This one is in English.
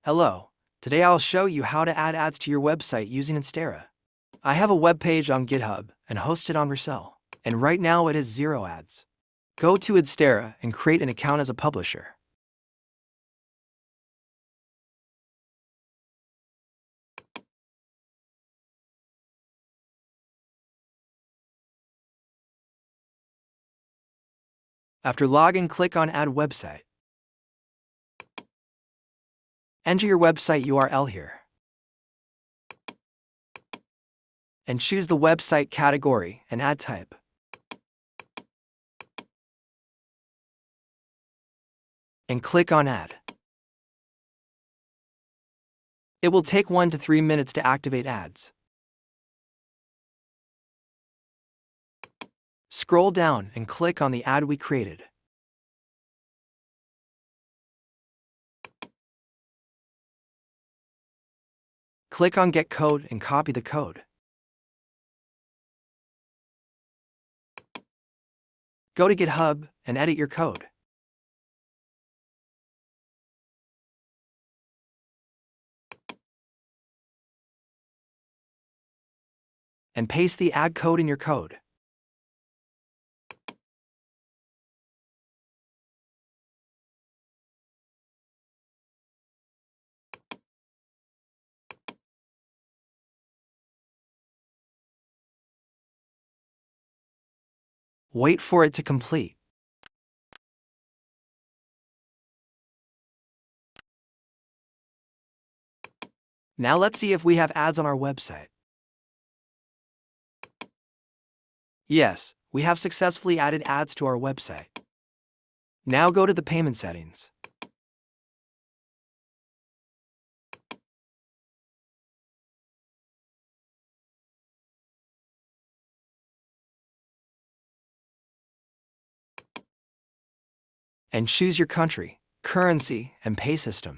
Hello, today I'll show you how to add ads to your website using Adsterra. I have a web page on GitHub and host it on Resell, and right now it has 0 ads. Go to Adsterra and create an account as a publisher. After login, click on Add Website. Enter your website URL here. And choose the website category and ad type. And click on Add. It will take 1 to 3 minutes to activate ads. Scroll down and click on the ad we created. Click on Get Code and copy the code. Go to GitHub and edit your code. And paste the ad code in your code. Wait for it to complete. Now let's see if we have ads on our website. Yes, we have successfully added ads to our website. Now go to the payment settings. And choose your country, currency, and pay system.